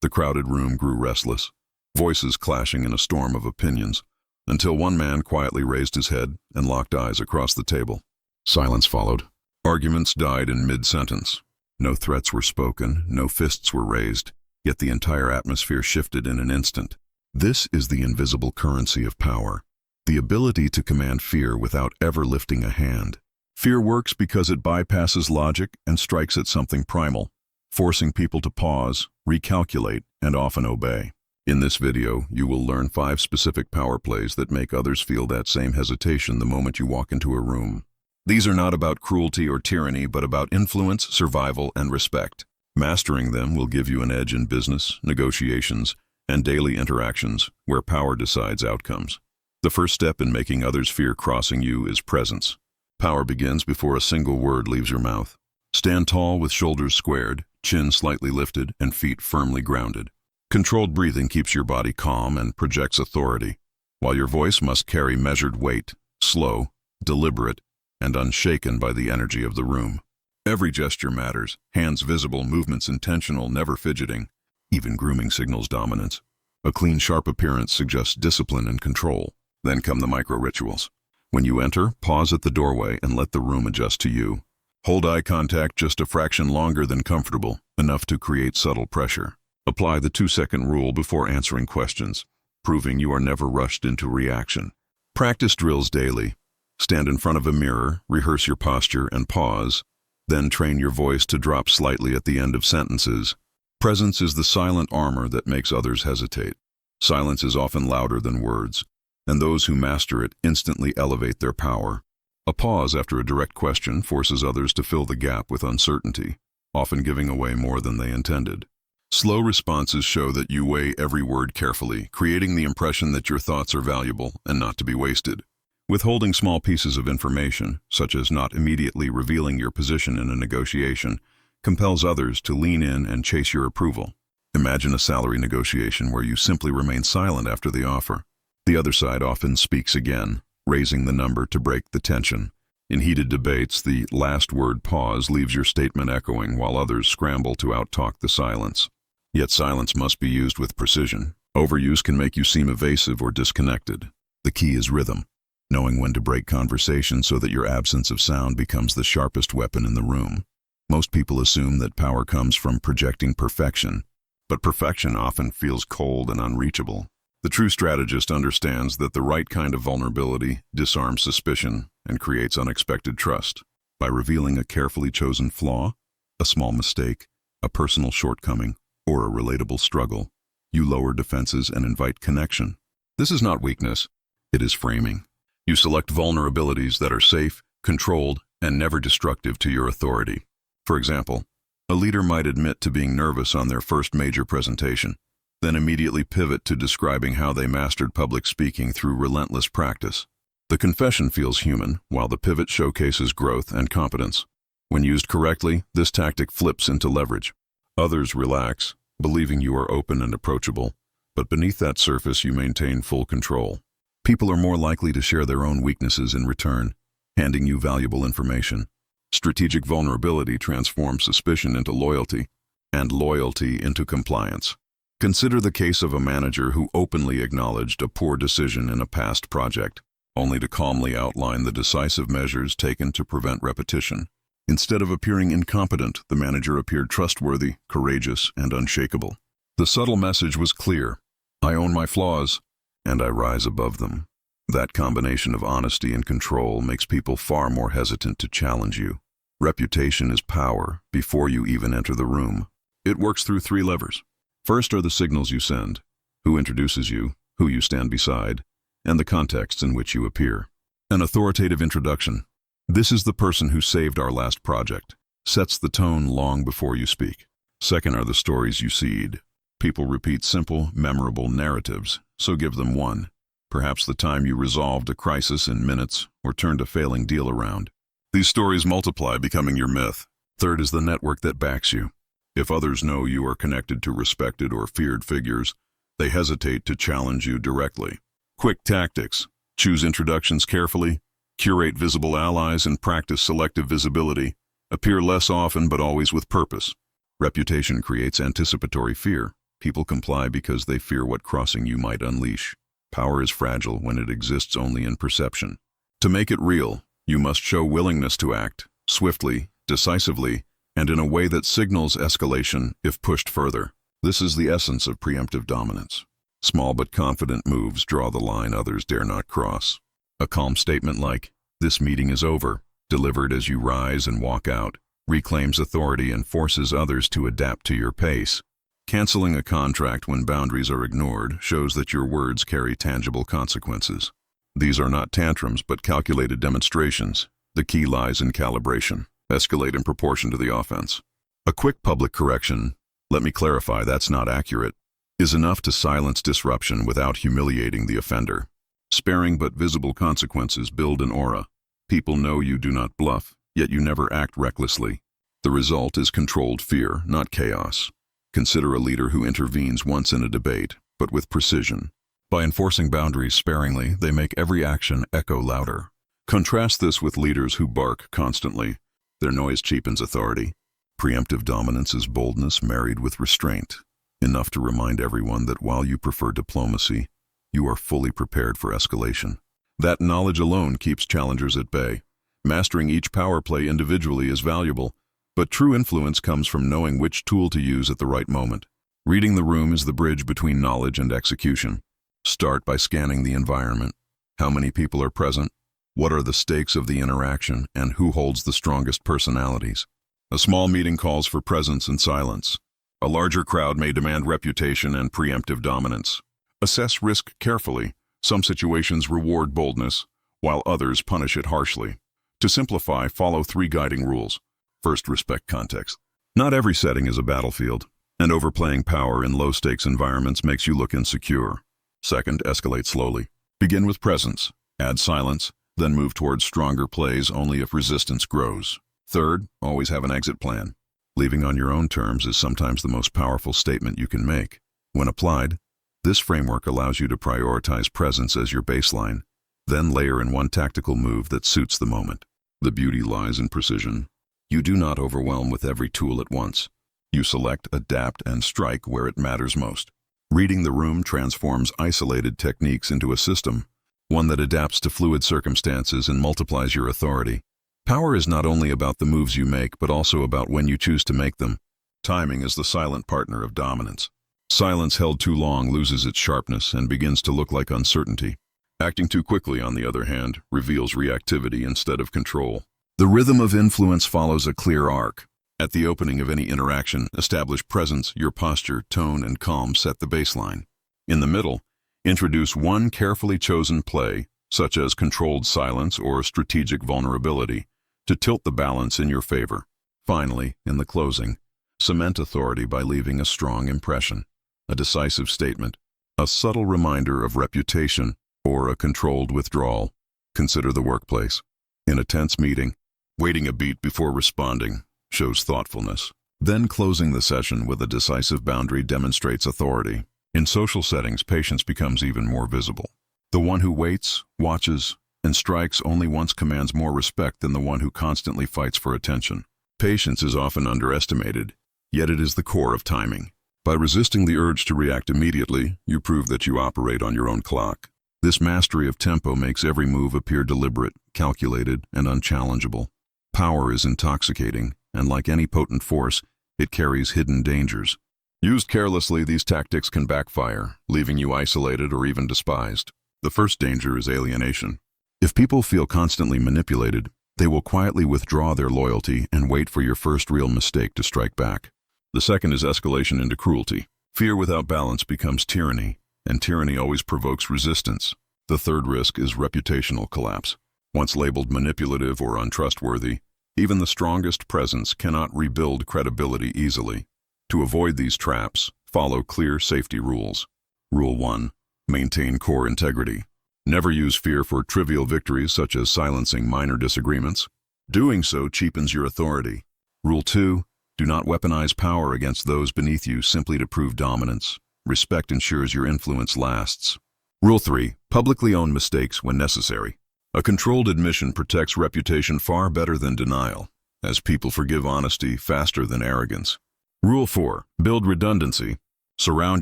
The crowded room grew restless, voices clashing in a storm of opinions, until one man quietly raised his head and locked eyes across the table. Silence followed. Arguments died in mid-sentence. No threats were spoken, no fists were raised, yet the entire atmosphere shifted in an instant. This is the invisible currency of power, the ability to command fear without ever lifting a hand. Fear works because it bypasses logic and strikes at something primal, forcing people to pause, recalculate, and often obey. In this video, you will learn 5 specific power plays that make others feel that same hesitation the moment you walk into a room. These are not about cruelty or tyranny, but about influence, survival, and respect. Mastering them will give you an edge in business, negotiations, and daily interactions where power decides outcomes. The first step in making others fear crossing you is presence. Power begins before a single word leaves your mouth. Stand tall with shoulders squared, chin slightly lifted, and feet firmly grounded. Controlled breathing keeps your body calm and projects authority, while your voice must carry measured weight, slow, deliberate, and unshaken by the energy of the room. Every gesture matters, hands visible, movements intentional, never fidgeting. Even grooming signals dominance. A clean, sharp appearance suggests discipline and control. Then come the micro-rituals. When you enter, pause at the doorway and let the room adjust to you. Hold eye contact just a fraction longer than comfortable, enough to create subtle pressure. Apply the 2-second rule before answering questions, proving you are never rushed into reaction. Practice drills daily. Stand in front of a mirror, rehearse your posture, and pause. Then train your voice to drop slightly at the end of sentences. Presence is the silent armor that makes others hesitate. Silence is often louder than words, and those who master it instantly elevate their power. A pause after a direct question forces others to fill the gap with uncertainty, often giving away more than they intended. Slow responses show that you weigh every word carefully, creating the impression that your thoughts are valuable and not to be wasted. Withholding small pieces of information, such as not immediately revealing your position in a negotiation, compels others to lean in and chase your approval. Imagine a salary negotiation where you simply remain silent after the offer. The other side often speaks again, raising the number to break the tension. In heated debates, the last word pause leaves your statement echoing while others scramble to outtalk the silence. Yet silence must be used with precision. Overuse can make you seem evasive or disconnected. The key is rhythm, knowing when to break conversation so that your absence of sound becomes the sharpest weapon in the room. Most people assume that power comes from projecting perfection, but perfection often feels cold and unreachable. The true strategist understands that the right kind of vulnerability disarms suspicion and creates unexpected trust. By revealing a carefully chosen flaw, a small mistake, a personal shortcoming, or a relatable struggle, you lower defenses and invite connection. This is not weakness, it is framing. You select vulnerabilities that are safe, controlled, and never destructive to your authority. For example, a leader might admit to being nervous on their first major presentation, then immediately pivot to describing how they mastered public speaking through relentless practice. The confession feels human, while the pivot showcases growth and competence. When used correctly, this tactic flips into leverage. Others relax, believing you are open and approachable, but beneath that surface you maintain full control. People are more likely to share their own weaknesses in return, handing you valuable information. Strategic vulnerability transforms suspicion into loyalty, and loyalty into compliance. Consider the case of a manager who openly acknowledged a poor decision in a past project, only to calmly outline the decisive measures taken to prevent repetition. Instead of appearing incompetent, the manager appeared trustworthy, courageous, and unshakable. The subtle message was clear: I own my flaws, and I rise above them. That combination of honesty and control makes people far more hesitant to challenge you. Reputation is power before you even enter the room. It works through 3 levers. First are the signals you send: who introduces you, who you stand beside, and the context in which you appear. An authoritative introduction. This is the person who saved our last project. Sets the tone long before you speak. Second are the stories you seed. People repeat simple, memorable narratives, so give them one. Perhaps the time you resolved a crisis in minutes or turned a failing deal around. These stories multiply, becoming your myth. Third is the network that backs you. If others know you are connected to respected or feared figures, they hesitate to challenge you directly. Quick tactics. Choose introductions carefully, curate visible allies, and practice selective visibility. Appear less often but always with purpose. Reputation creates anticipatory fear. People comply because they fear what crossing you might unleash. Power is fragile when it exists only in perception. To make it real, you must show willingness to act, swiftly, decisively, and in a way that signals escalation if pushed further. This is the essence of preemptive dominance. Small but confident moves draw the line others dare not cross. A calm statement like, "This meeting is over," delivered as you rise and walk out, reclaims authority and forces others to adapt to your pace. Canceling a contract when boundaries are ignored shows that your words carry tangible consequences. These are not tantrums but calculated demonstrations. The key lies in calibration. Escalate in proportion to the offense. A quick public correction, "Let me clarify, that's not accurate," is enough to silence disruption without humiliating the offender. Sparing but visible consequences build an aura. People know you do not bluff, yet you never act recklessly. The result is controlled fear, not chaos. Consider a leader who intervenes once in a debate, but with precision. By enforcing boundaries sparingly, they make every action echo louder. Contrast this with leaders who bark constantly. Their noise cheapens authority. Preemptive dominance is boldness married with restraint, enough to remind everyone that while you prefer diplomacy, you are fully prepared for escalation. That knowledge alone keeps challengers at bay. Mastering each power play individually is valuable, but true influence comes from knowing which tool to use at the right moment. Reading the room is the bridge between knowledge and execution. Start by scanning the environment. How many people are present? What are the stakes of the interaction, and who holds the strongest personalities? A small meeting calls for presence and silence. A larger crowd may demand reputation and preemptive dominance. Assess risk carefully. Some situations reward boldness, while others punish it harshly. To simplify, follow 3 guiding rules. First, respect context. Not every setting is a battlefield, and overplaying power in low-stakes environments makes you look insecure. Second, escalate slowly. Begin with presence, add silence, then move towards stronger plays only if resistance grows. Third, always have an exit plan. Leaving on your own terms is sometimes the most powerful statement you can make. When applied, this framework allows you to prioritize presence as your baseline, then layer in one tactical move that suits the moment. The beauty lies in precision. You do not overwhelm with every tool at once. You select, adapt, and strike where it matters most. Reading the room transforms isolated techniques into a system, one that adapts to fluid circumstances and multiplies your authority. Power is not only about the moves you make, but also about when you choose to make them. Timing is the silent partner of dominance. Silence held too long loses its sharpness and begins to look like uncertainty. Acting too quickly, on the other hand, reveals reactivity instead of control. The rhythm of influence follows a clear arc. At the opening of any interaction, establish presence, your posture, tone, and calm set the baseline. In the middle, introduce one carefully chosen play, such as controlled silence or strategic vulnerability, to tilt the balance in your favor. Finally, in the closing, cement authority by leaving a strong impression, a decisive statement, a subtle reminder of reputation, or a controlled withdrawal. Consider the workplace. In a tense meeting, waiting a beat before responding shows thoughtfulness. Then closing the session with a decisive boundary demonstrates authority. In social settings, patience becomes even more visible. The one who waits, watches, and strikes only once commands more respect than the one who constantly fights for attention. Patience is often underestimated, yet it is the core of timing. By resisting the urge to react immediately, you prove that you operate on your own clock. This mastery of tempo makes every move appear deliberate, calculated, and unchallengeable. Power is intoxicating, and like any potent force, it carries hidden dangers. Used carelessly, these tactics can backfire, leaving you isolated or even despised. The first danger is alienation. If people feel constantly manipulated, they will quietly withdraw their loyalty and wait for your first real mistake to strike back. The second is escalation into cruelty. Fear without balance becomes tyranny, and tyranny always provokes resistance. The third risk is reputational collapse. Once labeled manipulative or untrustworthy, even the strongest presence cannot rebuild credibility easily. To avoid these traps, follow clear safety rules. Rule 1. Maintain core integrity. Never use fear for trivial victories such as silencing minor disagreements. Doing so cheapens your authority. Rule 2. Do not weaponize power against those beneath you simply to prove dominance. Respect ensures your influence lasts. Rule 3. Publicly own mistakes when necessary. A controlled admission protects reputation far better than denial, as people forgive honesty faster than arrogance. Rule 4. Build redundancy. Surround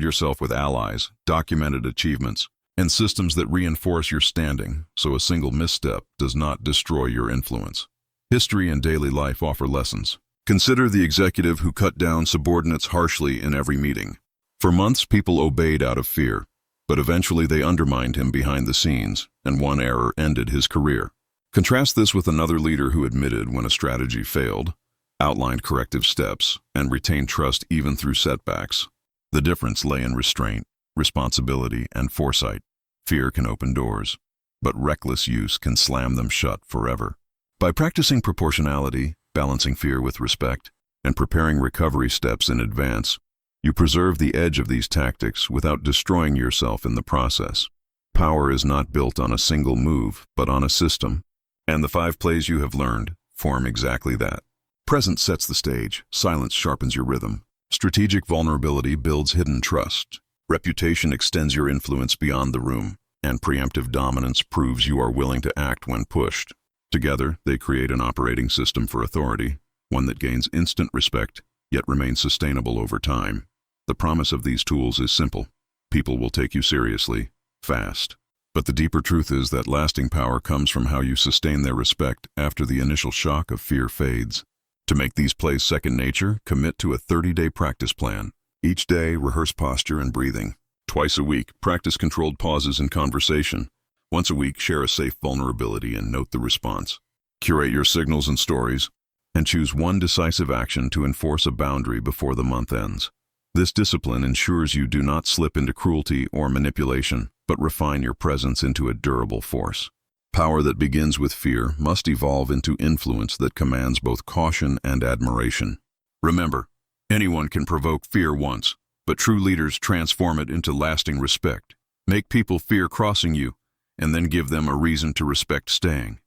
yourself with allies, documented achievements, and systems that reinforce your standing so a single misstep does not destroy your influence. History and daily life offer lessons. Consider the executive who cut down subordinates harshly in every meeting. For months, people obeyed out of fear, but eventually they undermined him behind the scenes, and one error ended his career. Contrast this with another leader who admitted when a strategy failed, outlined corrective steps, and retained trust even through setbacks. The difference lay in restraint, responsibility, and foresight. Fear can open doors, but reckless use can slam them shut forever. By practicing proportionality, balancing fear with respect, and preparing recovery steps in advance, you preserve the edge of these tactics without destroying yourself in the process. Power is not built on a single move, but on a system, and the 5 plays you have learned form exactly that. Presence sets the stage, silence sharpens your rhythm. Strategic vulnerability builds hidden trust. Reputation extends your influence beyond the room, and preemptive dominance proves you are willing to act when pushed. Together, they create an operating system for authority, one that gains instant respect, yet remains sustainable over time. The promise of these tools is simple. People will take you seriously, fast. But the deeper truth is that lasting power comes from how you sustain their respect after the initial shock of fear fades. To make these plays second nature, commit to a 30-day practice plan. Each day, rehearse posture and breathing. Twice a week, practice controlled pauses in conversation. Once a week, share a safe vulnerability and note the response. Curate your signals and stories, and choose one decisive action to enforce a boundary before the month ends. This discipline ensures you do not slip into cruelty or manipulation, but refine your presence into a durable force. Power that begins with fear must evolve into influence that commands both caution and admiration. Remember, anyone can provoke fear once, but true leaders transform it into lasting respect. Make people fear crossing you, and then give them a reason to respect staying.